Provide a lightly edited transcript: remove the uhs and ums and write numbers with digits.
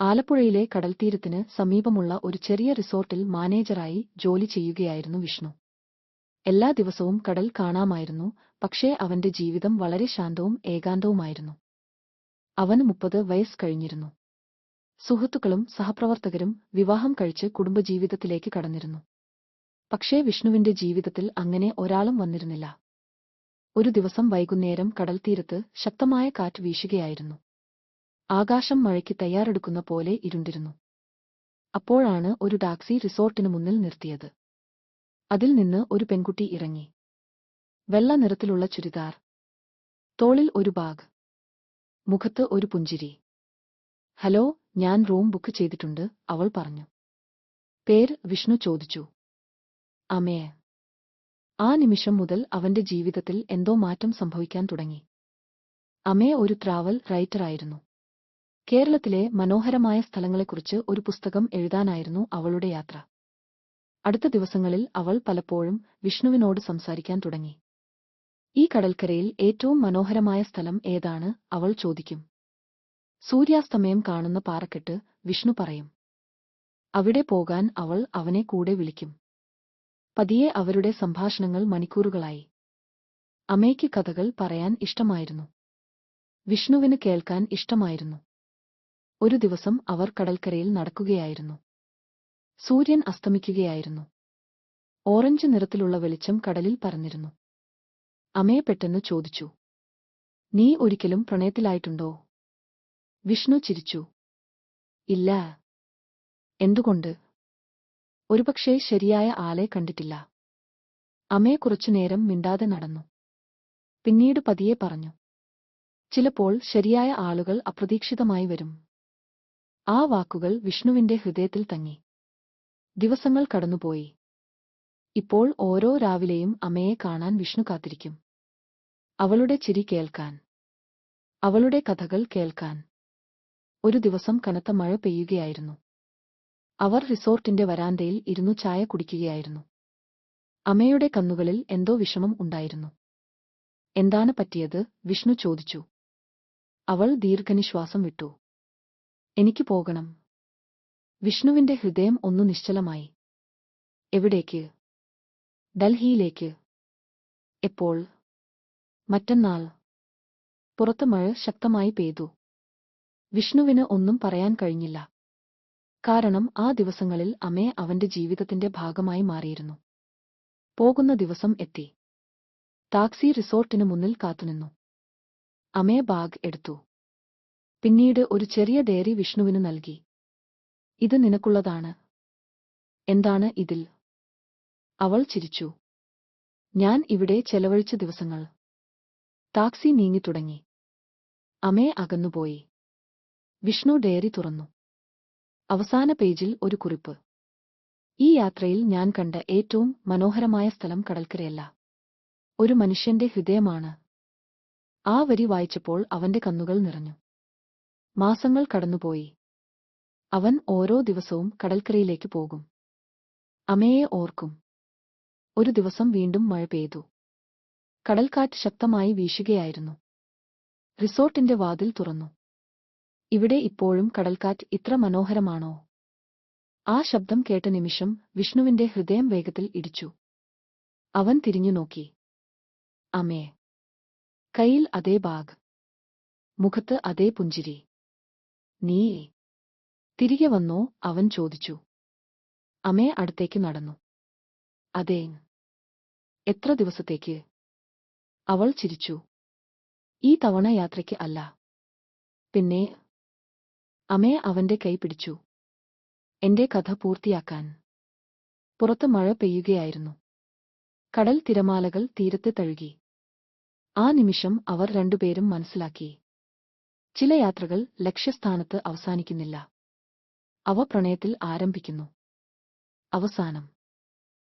ആലപ്പുഴയിലെ കടൽത്തീരത്തിന് സമീപമുള്ള ഒരു ചെറിയ റിസോർട്ടിൽ മാനേജറായി ജോലി ചെയ്യുകയായിരുന്നു വിഷ്ണു. എല്ലാ ദിവസവും കടൽ കാണാമായിരുന്നു, പക്ഷേ അവന്റെ ജീവിതം വളരെ ശാന്തവും ഏകാന്തവുമായിരുന്നു. അവന് 30 വയസ്സ് കഴിഞ്ഞിരുന്നു. സുഹൃത്തുക്കളും സഹപ്രവർത്തകരും വിവാഹം കഴിച്ച് കുടുംബജീവിതത്തിലേക്ക് കടന്നിരുന്നു. പക്ഷേ വിഷ്ണുവിന്റെ ജീവിതത്തിൽ അങ്ങനെ ഒരാളും വന്നിരുന്നില്ല. ഒരു ദിവസം വൈകുന്നേരം കടൽത്തീരത്ത് ശക്തമായ കാറ്റ് വീശുകയായിരുന്നു. ആകാശം മഴയ്ക്ക് തയ്യാറെടുക്കുന്ന പോലെ ഇരുണ്ടിരുന്നു. അപ്പോഴാണ് ഒരു ടാക്സി റിസോർട്ടിനു മുന്നിൽ നിർത്തിയത്. അതിൽ നിന്ന് ഒരു പെൺകുട്ടി ഇറങ്ങി. വെള്ള നിറത്തിലുള്ള ചുരിദാർ, തോളിൽ ഒരു ബാഗ്, മുഖത്ത് ഒരു പുഞ്ചിരി. ഹലോ, ഞാൻ റൂം ബുക്ക് ചെയ്തിട്ടുണ്ട്, അവൾ പറഞ്ഞു. പേര്? വിഷ്ണു ചോദിച്ചു. അമേ. ആ നിമിഷം മുതൽ അവന്റെ ജീവിതത്തിൽ എന്തോ മാറ്റം സംഭവിക്കാൻ തുടങ്ങി. അമേ ഒരു ട്രാവൽ റൈറ്ററായിരുന്നു. കേരളത്തിലെ മനോഹരമായ സ്ഥലങ്ങളെക്കുറിച്ച് ഒരു പുസ്തകം എഴുതാനായിരുന്നു അവളുടെ യാത്ര. അടുത്ത ദിവസങ്ങളിൽ അവൾ പലപ്പോഴും വിഷ്ണുവിനോട് സംസാരിക്കാൻ തുടങ്ങി. ഈ കടൽക്കരയിൽ ഏറ്റവും മനോഹരമായ സ്ഥലം ഏതാണ്, അവൾ ചോദിക്കും. സൂര്യാസ്തമയം കാണുന്ന പാറക്കെട്ട്, വിഷ്ണു പറയും. അവിടെ പോകാൻ അവൾ അവനെ കൂടെ വിളിക്കും. പതിയെ അവരുടെ സംഭാഷണങ്ങൾ മണിക്കൂറുകളായി. അമേയ്ക്ക് കഥകൾ പറയാൻ ഇഷ്ടമായിരുന്നു. വിഷ്ണുവിന് കേൾക്കാൻ ഇഷ്ടമായിരുന്നു. ഒരു ദിവസം അവർ കടൽക്കരയിൽ നടക്കുകയായിരുന്നു. സൂര്യൻ അസ്തമിക്കുകയായിരുന്നു. ഓറഞ്ച് നിറത്തിലുള്ള വെളിച്ചം കടലിൽ പരന്നിരുന്നു. അമേ പെട്ടെന്ന് ചോദിച്ചു, നീ ഒരിക്കലും പ്രണയത്തിലായിട്ടുണ്ടോ? വിഷ്ണു ചിരിച്ചു. ഇല്ല. എന്തുകൊണ്ട്? ഒരുപക്ഷേ ശരിയായ ആളെ കണ്ടിട്ടില്ല. അമേ കുറച്ചുനേരം മിണ്ടാതെ നടന്നു. പിന്നീട് പതിയെ പറഞ്ഞു, ചിലപ്പോൾ ശരിയായ ആളുകൾ അപ്രതീക്ഷിതമായി വരും. ആ വാക്കുകൾ വിഷ്ണുവിന്റെ ഹൃദയത്തിൽ തങ്ങി. ദിവസങ്ങൾ കടന്നുപോയി. ഇപ്പോൾ ഓരോ രാവിലെയും അമയെ കാണാൻ വിഷ്ണു കാത്തിരിക്കും. അവളുടെ ചിരി കേൾക്കാൻ, അവളുടെ കഥകൾ കേൾക്കാൻ. ഒരു ദിവസം കനത്ത മഴ പെയ്യുകയായിരുന്നു. അവർ റിസോർട്ടിന്റെ വരാന്തയിൽ ഇരുന്നു ചായ കുടിക്കുകയായിരുന്നു. അമയുടെ കണ്ണുകളിൽ എന്തോ വിഷമം ഉണ്ടായിരുന്നു. എന്താണ് പറ്റിയത്? വിഷ്ണു ചോദിച്ചു. അവൾ ദീർഘനിശ്വാസം വിട്ടു. എനിക്ക് പോകണം. വിഷ്ണുവിന്റെ ഹൃദയം ഒന്നു നിശ്ചലമായി. എവിടേക്ക്? ഡൽഹിയിലേക്ക്. എപ്പോൾ? മറ്റന്നാൾ. പുറത്ത് മഴ ശക്തമായി പെയ്തു. വിഷ്ണുവിന് ഒന്നും പറയാൻ കഴിഞ്ഞില്ല. കാരണം ആ ദിവസങ്ങളിൽ അമേ അവന്റെ ജീവിതത്തിന്റെ ഭാഗമായി മാറിയിരുന്നു. പോകുന്ന ദിവസം എത്തി. ടാക്സി റിസോർട്ടിന് മുന്നിൽ കാത്തുനിന്നു. അമേ ബാഗ് എടുത്തു. പിന്നീട് ഒരു ചെറിയ ഡയറി വിഷ്ണുവിനു നൽകി. ഇത് നിനക്കുള്ളതാണ്. എന്താണ് ഇതിൽ? അവൾ ചിരിച്ചു. ഞാൻ ഇവിടെ ചെലവഴിച്ച ദിവസങ്ങൾ. ടാക്സി നീങ്ങിത്തുടങ്ങി. അമേ അകന്നുപോയി. വിഷ്ണു ഡയറി തുറന്നു. അവസാന പേജിൽ ഒരു കുറിപ്പ്. ഈ യാത്രയിൽ ഞാൻ കണ്ട ഏറ്റവും മനോഹരമായ സ്ഥലം കടൽക്കരയല്ല, ഒരു മനുഷ്യന്റെ ഹൃദയമാണ്. ആ വരി വായിച്ചപ്പോൾ അവന്റെ കണ്ണുകൾ നിറഞ്ഞു. മാസങ്ങൾ കടന്നുപോയി. അവൻ ഓരോ ദിവസവും കടൽക്കരയിലേക്ക് പോകും. അമയെ ഓർക്കും. ഒരു ദിവസം വീണ്ടും മഴ പെയ്തു. കടൽക്കാറ്റ് ശക്തമായി വീശുകയായിരുന്നു. റിസോർട്ടിന്റെ വാതിൽ തുറന്നു. ഇവിടെ ഇപ്പോഴും കടൽക്കാറ്റ് ഇത്ര മനോഹരമാണോ? ആ ശബ്ദം കേട്ട നിമിഷം വിഷ്ണുവിന്റെ ഹൃദയം വേഗത്തിൽ ഇടിച്ചു. അവൻ തിരിഞ്ഞു നോക്കി. അമേ. കയ്യിൽ അതേ ബാഗ്. മുഖത്ത് അതേ പുഞ്ചിരി. നീ തിരികെ വന്നോ? അവൻ ചോദിച്ചു. അമേ അടുത്തേക്ക് നടന്നു. അതേ. എത്ര ദിവസത്തേക്ക്? അവൾ ചിരിച്ചു. ഈ തവണ യാത്രയ്ക്ക് അല്ല. പിന്നെ? അമേ അവന്റെ കൈ പിടിച്ചു. എന്റെ കഥ പൂർത്തിയാക്കാൻ. പുറത്ത് മഴ പെയ്യുകയായിരുന്നു. കടൽ തിരമാലകൾ തീരത്തെ തഴുകി. ആ നിമിഷം അവർ രണ്ടുപേരും മനസ്സിലാക്കി, ചില യാത്രകൾ ലക്ഷ്യസ്ഥാനത്ത് അവസാനിക്കുന്നില്ല. അവ പ്രണയത്തിൽ ആരംഭിക്കുന്നു. അവസാനം